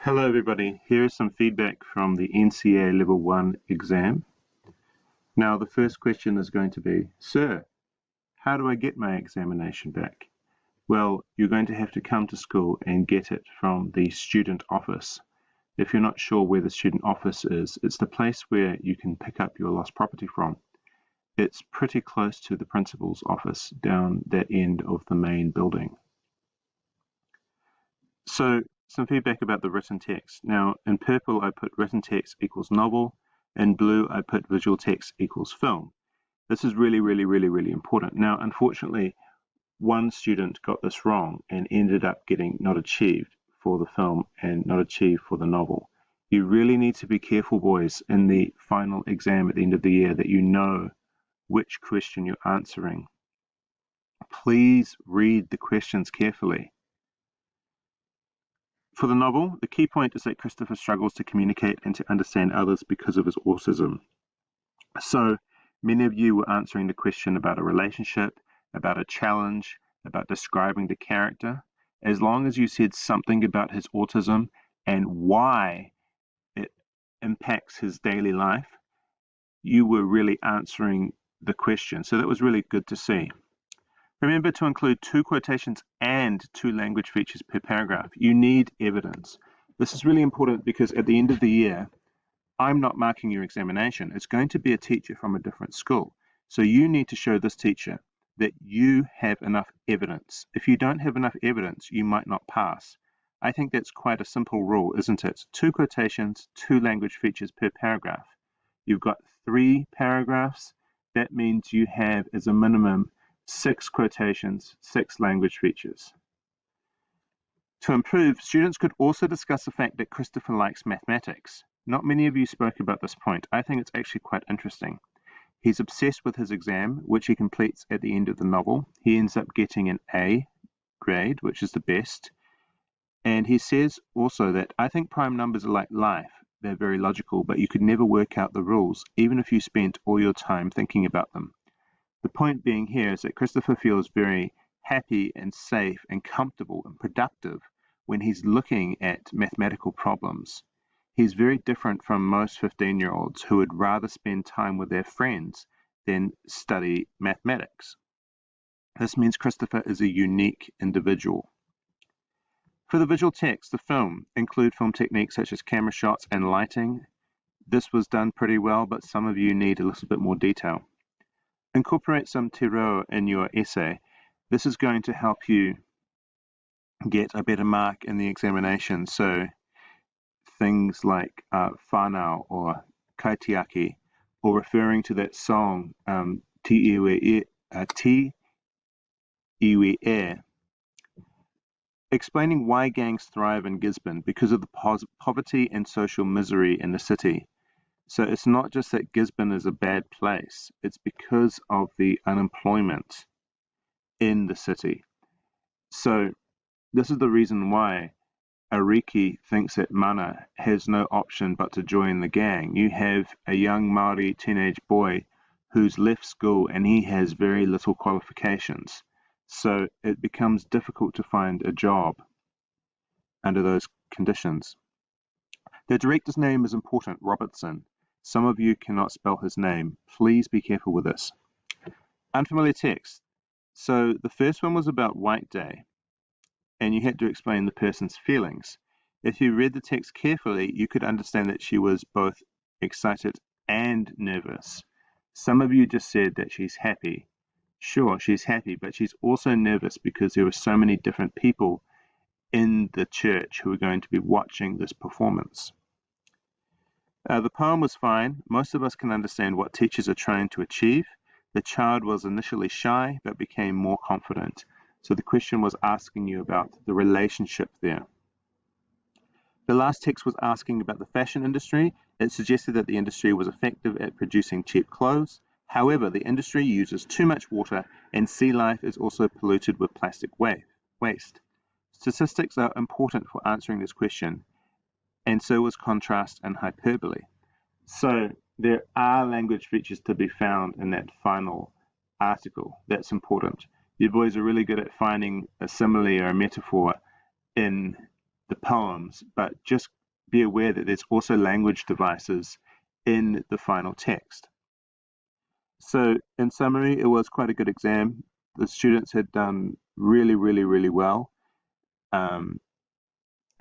Hello everybody, here is some feedback from the NCA Level 1 exam. Now the first question is going to be, Sir, how do I get my examination back? Well, you're going to have to come to school and get it from the student office. If you're not sure where the student office is, it's the place where you can pick up your lost property from. It's pretty close to the principal's office down that end of the main building. So, some feedback about the written text. Now, in purple, I put written text equals novel. In blue, I put visual text equals film. This is really important. Now, unfortunately, one student got this wrong and ended up getting not achieved for the film and not achieved for the novel. You really need to be careful, boys, in the final exam at the end of the year that you know which question you're answering. Please read the questions carefully. For the novel, the key point is that Christopher struggles to communicate and to understand others because of his autism. So many of you were answering the question about a relationship, about a challenge, about describing the character. As long as you said something about his autism and why it impacts his daily life, you were really answering the question. So that was really good to see. Remember to include 2 quotations and 2 language features per paragraph. You need evidence. This is really important because at the end of the year, I'm not marking your examination. It's going to be a teacher from a different school. So you need to show this teacher that you have enough evidence. If you don't have enough evidence, you might not pass. I think that's quite a simple rule, isn't it? 2 quotations, 2 language features per paragraph. You've got 3 paragraphs. That means you have, as a minimum, 6 quotations, 6 language features. To improve, students could also discuss the fact that Christopher likes mathematics. Not many of you spoke about this point. I think it's actually quite interesting. He's obsessed with his exam, which he completes at the end of the novel. He ends up getting an A grade, which is the best. And he says also that I think prime numbers are like life. They're very logical, but you could never work out the rules, even if you spent all your time thinking about them. The point being here is that Christopher feels very happy and safe and comfortable and productive when he's looking at mathematical problems. He's very different from most 15-year-olds who would rather spend time with their friends than study mathematics. This means Christopher is a unique individual. For the visual text, the film, include film techniques such as camera shots and lighting. This was done pretty well, but some of you need a little bit more detail. Incorporate some terroir in your essay. This is going to help you get a better mark in the examination. So things like whānau or kaitiaki, or referring to that song, Te Iwi E. Explaining why gangs thrive in Gisborne because of the poverty and social misery in the city. So it's not just that Gisborne is a bad place, it's because of the unemployment in the city. So this is the reason why Ariki thinks that Mana has no option but to join the gang. You have a young Māori teenage boy who's left school and he has very little qualifications. So it becomes difficult to find a job under those conditions. The director's name is important, Robertson. Some of you cannot spell his name. Please be careful with this. Unfamiliar text. So the first one was about White Day, and you had to explain the person's feelings. If you read the text carefully, you could understand that she was both excited and nervous. Some of you just said that she's happy. Sure, she's happy, but she's also nervous because there were so many different people in the church who were going to be watching this performance. The poem was fine. Most of us can understand what teachers are trying to achieve. The child was initially shy, but became more confident. So the question was asking you about the relationship there. The last text was asking about the fashion industry. It suggested that the industry was effective at producing cheap clothes. However, the industry uses too much water and sea life is also polluted with plastic waste. Statistics are important for answering this question, and so was contrast and hyperbole. So there are language features to be found in that final article. That's important. You boys are really good at finding a simile or a metaphor in the poems, but just be aware that there's also language devices in the final text. So in summary, it was quite a good exam. The students had done really, really, really well. Um,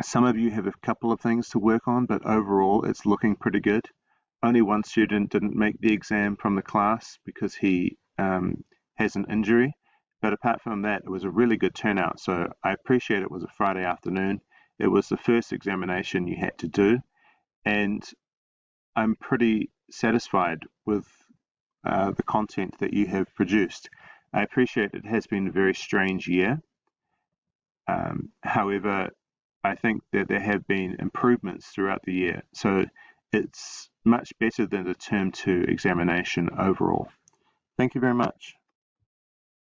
some of you have a couple of things to work on, but overall it's looking pretty good. Only one student didn't make the exam from the class because he has an injury. But apart from that, it was a really good turnout. So I appreciate it was a Friday afternoon. It was the first examination you had to do. And I'm pretty satisfied with the content that you have produced. I appreciate it has been a very strange year. However, I think that there have been improvements throughout the year. So it's much better than the term 2 examination overall. Thank you very much.